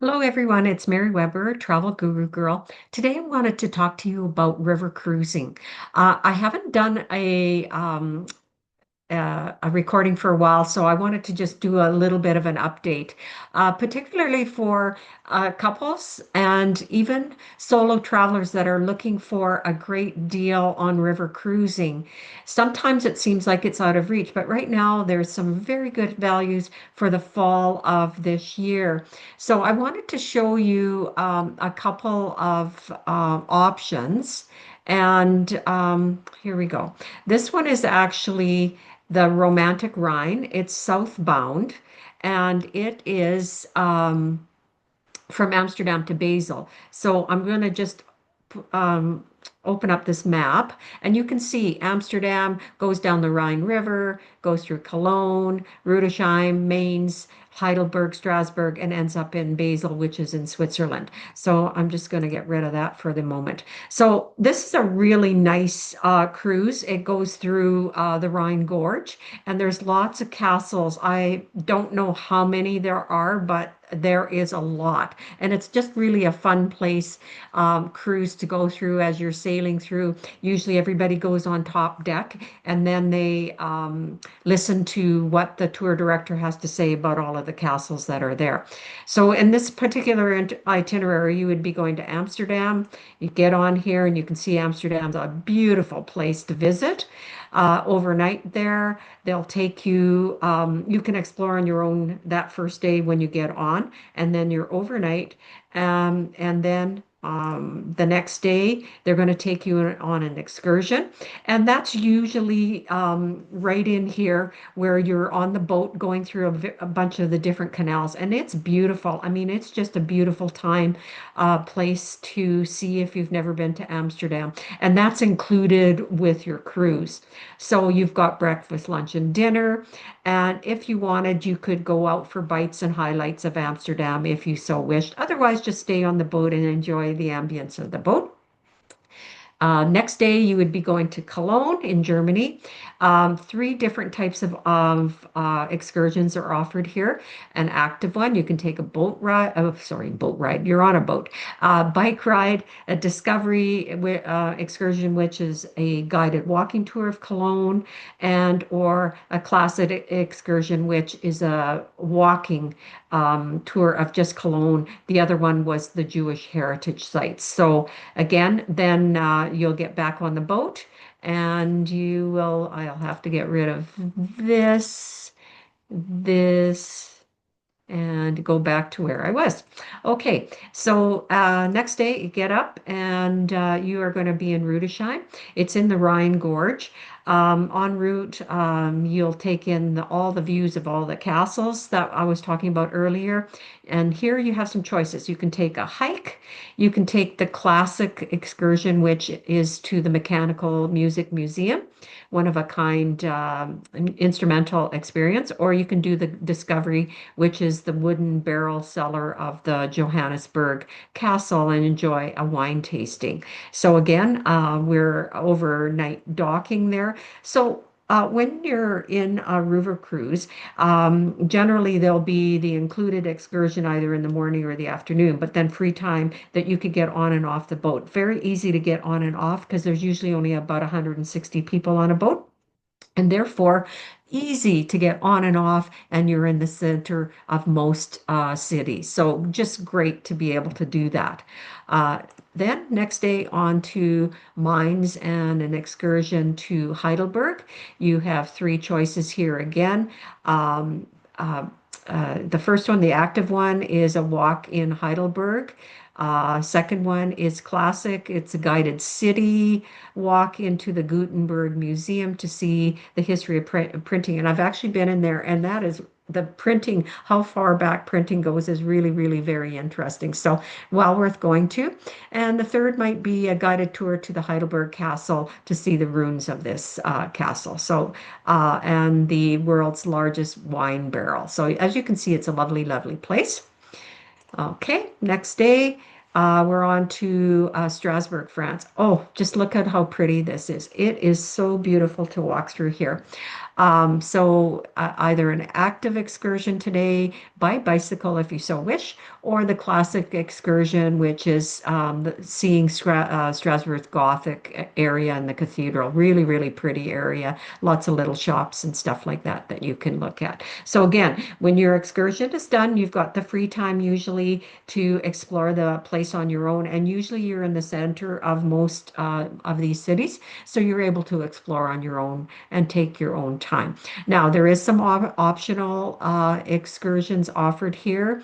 Hello, everyone. It's Mary Weber, Travel Guru Girl. Today, I wanted to talk to you about river cruising. I haven't done a recording for a while, so I wanted to just do a little bit of an update, particularly for couples and even solo travelers that are looking for a great deal on river cruising. Sometimes it seems like it's out of reach, but right now there's some very good values for the fall of this year. So I wanted to show you a couple of options. And here we go. This one is actually the Romantic Rhine. It's southbound, and it is from Amsterdam to Basel. So I'm going to just um, open up this map, and you can see Amsterdam goes down the Rhine River, goes through Cologne, Rudesheim, Mainz, Heidelberg, Strasbourg, and ends up in Basel, which is in Switzerland. So I'm just going to get rid of that for the moment. So this is a really nice cruise. It goes through the Rhine Gorge, and there's lots of castles. I don't know how many there are, but there is a lot, and it's just really a fun place cruise to go through as you're sailing through. Usually everybody goes on top deck, and then they listen to what the tour director has to say about all of the castles that are there. So in this particular itinerary, you would be going to Amsterdam. You get on here and you can see Amsterdam's a beautiful place to visit. Overnight there, they'll take you, you can explore on your own that first day when you get on, and then you're overnight. And then the next day, they're going to take you on an excursion. And that's usually right in here where you're on the boat going through a bunch of the different canals. And it's beautiful. I mean, it's just a beautiful place to see if you've never been to Amsterdam. And that's included with your cruise. So you've got breakfast, lunch, and dinner. And if you wanted, you could go out for bites and highlights of Amsterdam if you so wished. Otherwise, just stay on the boat and enjoy the ambience of the boat. Next day, you would be going to Cologne in Germany. Three different types of excursions are offered here. An active one, you can take a boat ride. Oh, sorry, boat ride. You're on a boat. Bike ride, a discovery excursion, which is a guided walking tour of Cologne, and or a classic excursion, which is a walking tour of just Cologne. The other one was the Jewish heritage sites. So again, then you'll get back on the boat and I'll have to get rid of this, and go back to where I was. Okay, so next day you get up and you are going to be in Rudesheim. It's in the Rhine Gorge. En route, you'll take in all the views of all the castles that I was talking about earlier. And here you have some choices. You can take a hike, you can take the classic excursion, which is to the Mechanical Music Museum, one of a kind instrumental experience, or you can do the discovery, which is the wooden barrel cellar of the Johannesburg Castle, and enjoy a wine tasting. So again, we're overnight docking there. So when you're in a river cruise, generally there'll be the included excursion either in the morning or the afternoon, but then free time that you could get on and off the boat. Very easy to get on and off because there's usually only about 160 people on a boat, and therefore easy to get on and off, and you're in the center of most cities. So just great to be able to do that. Then next day on to Mainz and an excursion to Heidelberg. You have three choices here again. Um, uh, the first one, the active one, is a walk in Heidelberg. Second one is classic. It's a guided city walk into the Gutenberg Museum to see the history of printing. And I've actually been in there, and that is the printing, how far back printing goes is really, really very interesting. So well worth going to. And the third might be a guided tour to the Heidelberg Castle to see the ruins of this castle. So, and the world's largest wine barrel. So as you can see, it's a lovely, lovely place. Okay, next day, we're on to Strasbourg, France. Oh, just look at how pretty this is. It is so beautiful to walk through here. Either an active excursion today by bicycle if you so wish, or the classic excursion, which is seeing Strasbourg's Gothic area and the cathedral. Really, really pretty area. Lots of little shops and stuff like that that you can look at. So again, when your excursion is done, you've got the free time usually to explore the place on your own. And usually you're in the center of most of these cities. So you're able to explore on your own and take your own time. Now, there is some optional excursions offered here.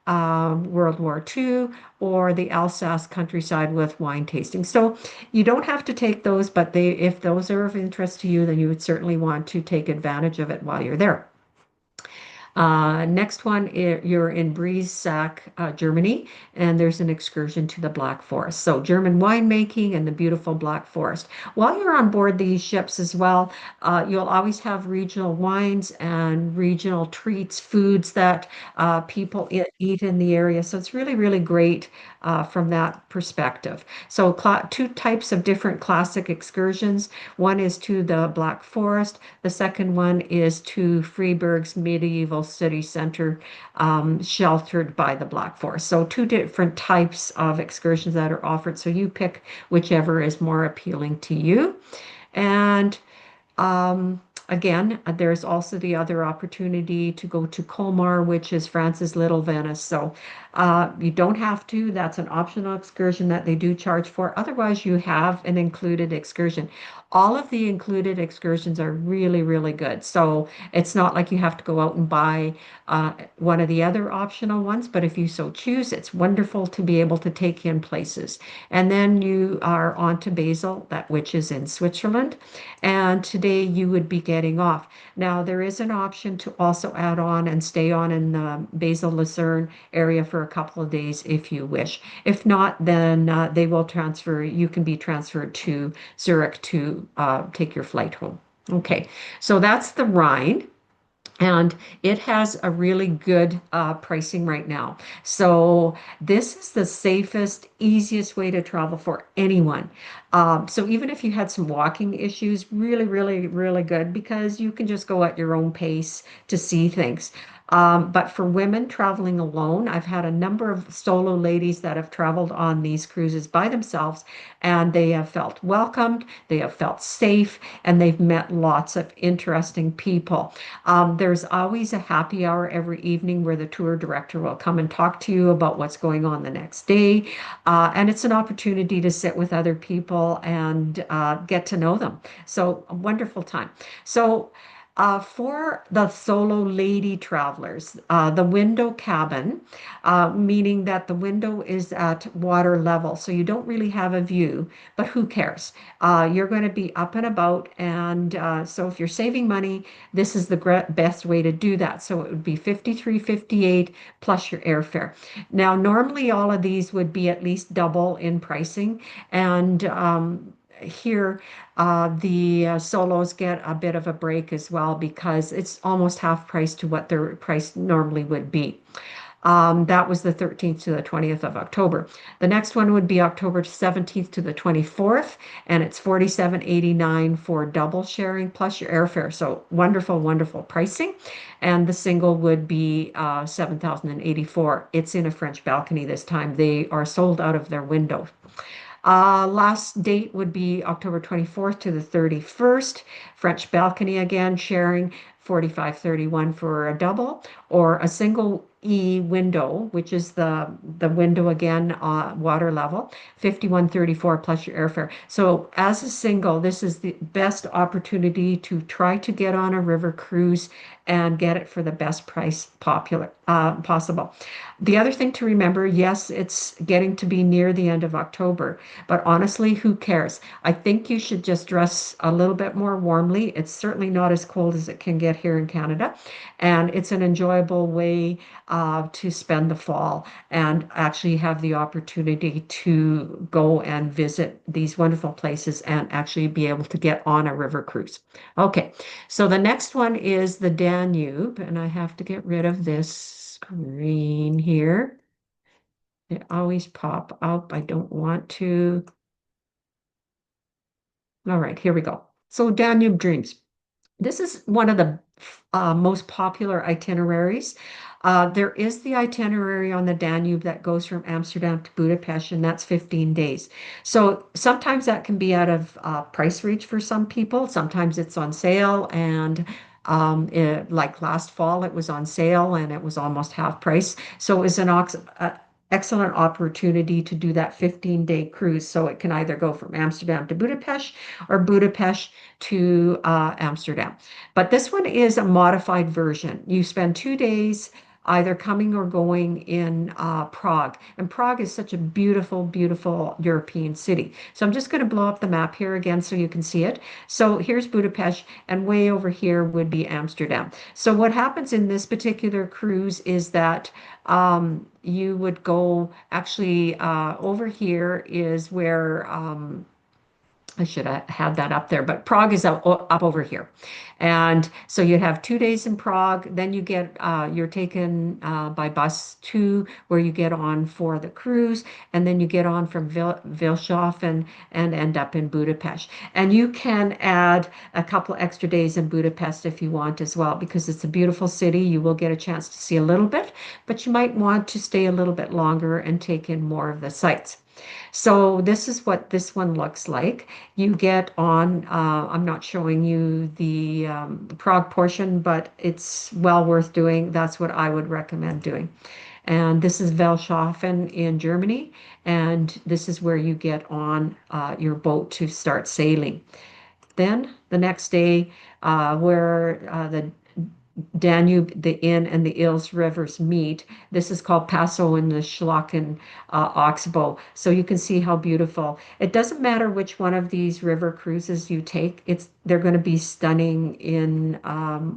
World War II or the Alsace countryside with wine tasting. So you don't have to take those, but if those are of interest to you, then you would certainly want to take advantage of it while you're there. Next one, you're in Breisach, Germany, and there's an excursion to the Black Forest. So German winemaking and the beautiful Black Forest. While you're on board these ships as well, you'll always have regional wines and regional treats, foods that people eat in the area. So it's really, really great from that perspective. So two types of different classic excursions. One is to the Black Forest. The second one is to Freiburg's medieval city center, sheltered by the Black Forest. So two different types of excursions that are offered. So you pick whichever is more appealing to you. And again, there's also the other opportunity to go to Colmar, which is France's Little Venice. So you don't have to. That's an optional excursion that they do charge for. Otherwise, you have an included excursion. All of the included excursions are really, really good. So it's not like you have to go out and buy one of the other optional ones, but if you so choose, it's wonderful to be able to take in places. And then you are on to Basel, that which is in Switzerland. And today you would be getting off. Now, there is an option to also add on and stay on in the Basel Lucerne area for a couple of days if you wish. If not, then they will transfer, you can be transferred to Zurich to take your flight home. Okay, so that's the Rhine. And it has a really good pricing right now. So this is the safest, easiest way to travel for anyone. So even if you had some walking issues, really, really, really good because you can just go at your own pace to see things. But for women traveling alone, I've had a number of solo ladies that have traveled on these cruises by themselves, and they have felt welcomed, they have felt safe, and they've met lots of interesting people. There's always a happy hour every evening where the tour director will come and talk to you about what's going on the next day. And it's an opportunity to sit with other people and get to know them. So a wonderful time. So for the solo lady travelers, the window cabin, meaning that the window is at water level, so you don't really have a view, but who cares? You're going to be up and about, and so if you're saving money, this is the best way to do that. So it would be 53.58 plus your airfare. Now, normally all of these would be at least double in pricing, and here the solos get a bit of a break as well because it's almost half price to what their price normally would be. That was the 13th to the 20th of October. The next one would be October 17th to the 24th, and it's 47.89 for double sharing plus your airfare. So wonderful, wonderful pricing. And the single would be 7,084. It's in a French balcony this time. They are sold out of their window. Last date would be October 24th to the 31st. French balcony again, sharing 45.31 for a double or a single E window, which is the window again, water level, 51.34 plus your airfare. So as a single, this is the best opportunity to try to get on a river cruise and get it for the best price possible. The other thing to remember, yes, it's getting to be near the end of October, but honestly, who cares? I think you should just dress a little bit more warmly. It's certainly not as cold as it can get here in Canada, and it's an enjoyable way to spend the fall and actually have the opportunity to go and visit these wonderful places and actually be able to get on a river cruise. Okay, so the next one is the Danube, and I have to get rid of this screen here. They always pop up. I don't want to. All right, here we go. So Danube Dreams. This is one of the most popular itineraries. There is the itinerary on the Danube that goes from Amsterdam to Budapest, and that's 15 days. So sometimes that can be out of price reach for some people. Sometimes it's on sale, and like last fall, it was on sale and it was almost half price. So it was an excellent opportunity to do that 15-day cruise. So it can either go from Amsterdam to Budapest or Budapest to Amsterdam. But this one is a modified version. You spend 2 days either coming or going in Prague. And Prague is such a beautiful, beautiful European city. So I'm just going to blow up the map here again so you can see it. So here's Budapest, and way over here would be Amsterdam. So what happens in this particular cruise is that you would go actually over here is where I should have had that up there, but Prague is up over here. And so you have 2 days in Prague, then you're taken by bus to where you get on for the cruise, and then you get on from Vilshofen and end up in Budapest. And you can add a couple extra days in Budapest if you want as well, because it's a beautiful city. You will get a chance to see a little bit, but you might want to stay a little bit longer and take in more of the sights. So this is what this one looks like. You get on, I'm not showing you the Prague portion, but it's well worth doing. That's what I would recommend doing. And this is Vilshofen in Germany, and this is where you get on your boat to start sailing. Then the next day, where the Danube, the Inn, and the Ilz rivers meet. This is called Paso in the Schlacken Oxbow. So you can see how beautiful. It doesn't matter which one of these river cruises you take. They're going to be stunning in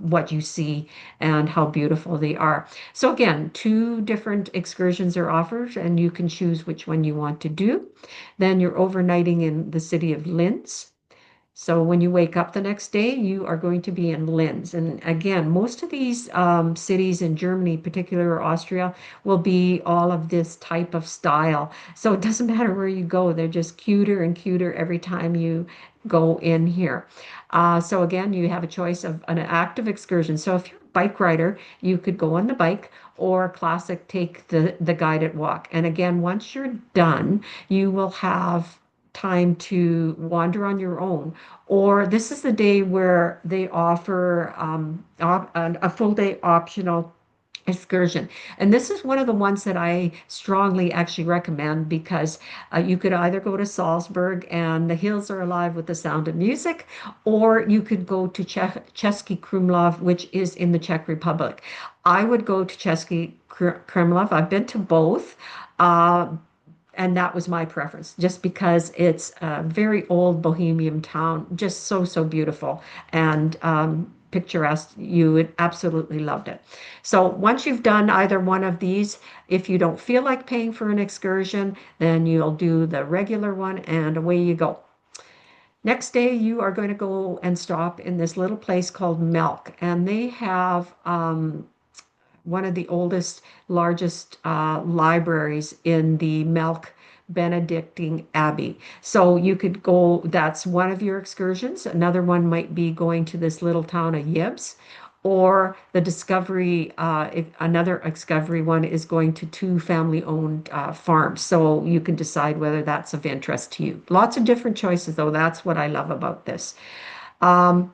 what you see and how beautiful they are. So again, two different excursions are offered, and you can choose which one you want to do. Then you're overnighting in the city of Linz. So when you wake up the next day, you are going to be in Linz. And again, most of these cities in Germany, particularly Austria, will be all of this type of style. So it doesn't matter where you go, they're just cuter and cuter every time you go in here. So again, you have a choice of an active excursion. So if you're a bike rider, you could go on the bike, or classic, take the guided walk. And again, once you're done, you will have time to wander on your own. Or this is the day where they offer a full day optional excursion. And this is one of the ones that I strongly actually recommend, because you could either go to Salzburg and the hills are alive with the sound of music, or you could go to Český Krumlov, which is in the Czech Republic. I would go to Český Krumlov. I've been to both. And that was my preference, just because it's a very old bohemian town, just so, so beautiful and picturesque. You would absolutely loved it. So once you've done either one of these, if you don't feel like paying for an excursion, then you'll do the regular one and away you go. Next day, you are going to go and stop in this little place called Melk, and they have one of the oldest, largest libraries in the Melk Benedictine Abbey. So you could go, that's one of your excursions. Another one might be going to this little town of Ybbs, or the Discovery, another Discovery one is going to two family-owned farms. So you can decide whether that's of interest to you. Lots of different choices, though. That's what I love about this. Um,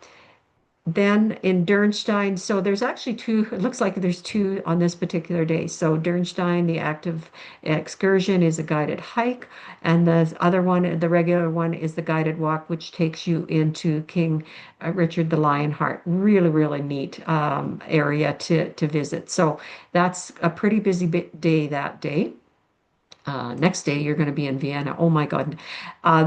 then in Dürnstein, so there's actually two, it looks like there's two on this particular day. So Dürnstein, the active excursion, is a guided hike, and the other one, the regular one, is the guided walk, which takes you into King Richard the Lionheart. Really, really neat area to visit. So that's a pretty busy day that day. Next day, you're going to be in Vienna. Oh my God.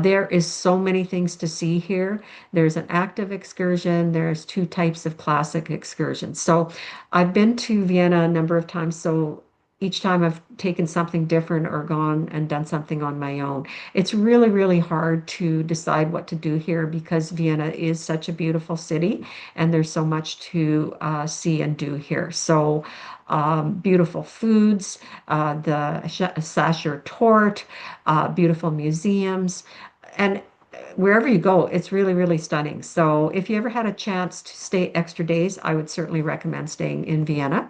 There is so many things to see here. There's an active excursion. There's two types of classic excursions. So I've been to Vienna a number of times. So each time I've taken something different or gone and done something on my own. It's really, really hard to decide what to do here, because Vienna is such a beautiful city and there's so much to see and do here. So beautiful foods, the Sacher Torte, beautiful museums, and wherever you go, it's really, really stunning. So if you ever had a chance to stay extra days, I would certainly recommend staying in Vienna.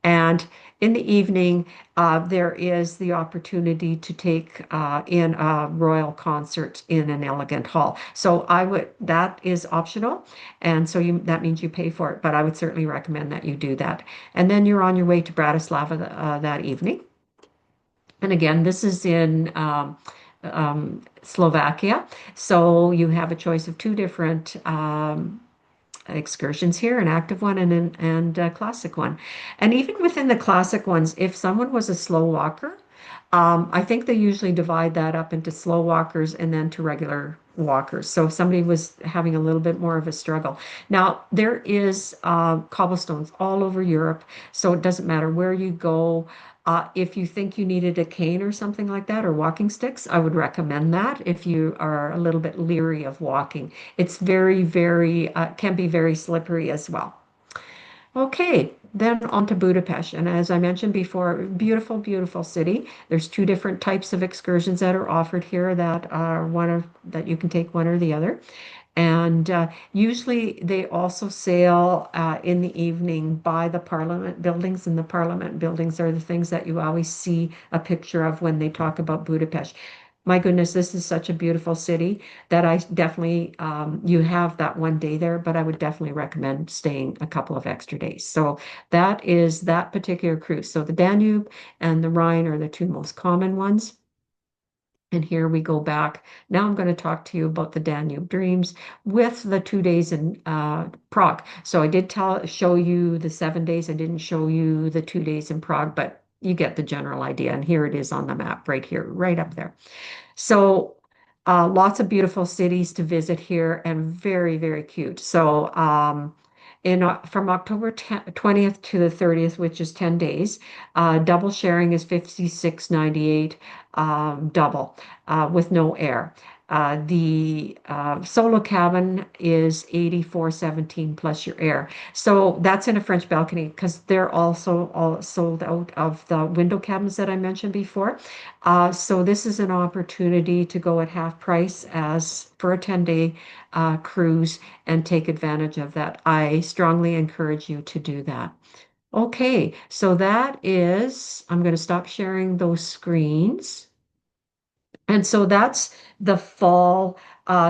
And in the evening, there is the opportunity to take in a royal concert in an elegant hall. So that is optional. And so that means you pay for it, but I would certainly recommend that you do that. And then you're on your way to Bratislava that evening. And again, this is in Slovakia. So you have a choice of two different excursions here, an active one and a classic one. And even within the classic ones, if someone was a slow walker, I think they usually divide that up into slow walkers and then to regular walkers. So if somebody was having a little bit more of a struggle. Now, there is cobblestones all over Europe, so it doesn't matter where you go. If you think you needed a cane or something like that, or walking sticks, I would recommend that if you are a little bit leery of walking. It's can be very slippery as well. Okay, then on to Budapest. And as I mentioned before, beautiful, beautiful city. There's two different types of excursions that are offered here that you can take one or the other. And usually they also sail in the evening by the Parliament buildings, and the Parliament buildings are the things that you always see a picture of when they talk about Budapest. My goodness, this is such a beautiful city that I definitely, you have that one day there, but I would definitely recommend staying a couple of extra days. So that is that particular cruise. So the Danube and the Rhine are the two most common ones. And here we go back. Now I'm going to talk to you about the Danube Dreams with the 2 days in Prague. So I did show you the 7 days. I didn't show you the 2 days in Prague, but you get the general idea. And here it is on the map right here, right up there. So lots of beautiful cities to visit here and very, very cute. So from October 20th to the 30th, which is 10 days, double sharing is 56.98 double with no air. The solo cabin is 84.17 plus your air. So that's in a French balcony because they're also all sold out of the window cabins that I mentioned before. So this is an opportunity to go at half price as for a 10-day cruise and take advantage of that. I strongly encourage you to do that. Okay, so I'm going to stop sharing those screens. And so that's the fall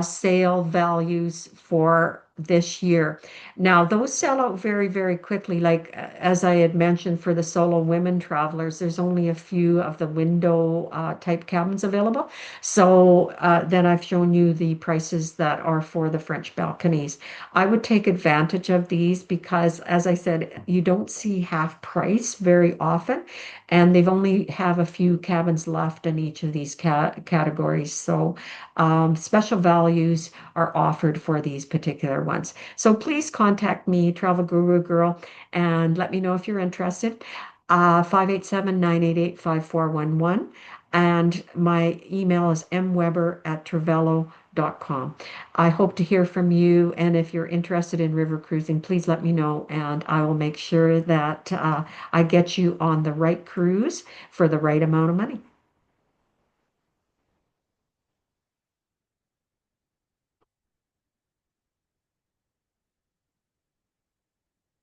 sale values for this year. Now, those sell out very, very quickly. Like as I had mentioned, for the solo women travelers, there's only a few of the window type cabins available. So then I've shown you the prices that are for the French balconies. I would take advantage of these because, as I said, you don't see half price very often, and they've only have a few cabins left in each of these categories. So special values are offered for these particular ones. So please contact me, Travel Guru Girl, and let me know if you're interested. 587-988-5411. And my email is mweber@travello.com. I hope to hear from you. And if you're interested in river cruising, please let me know, and I will make sure that I get you on the right cruise for the right amount of money.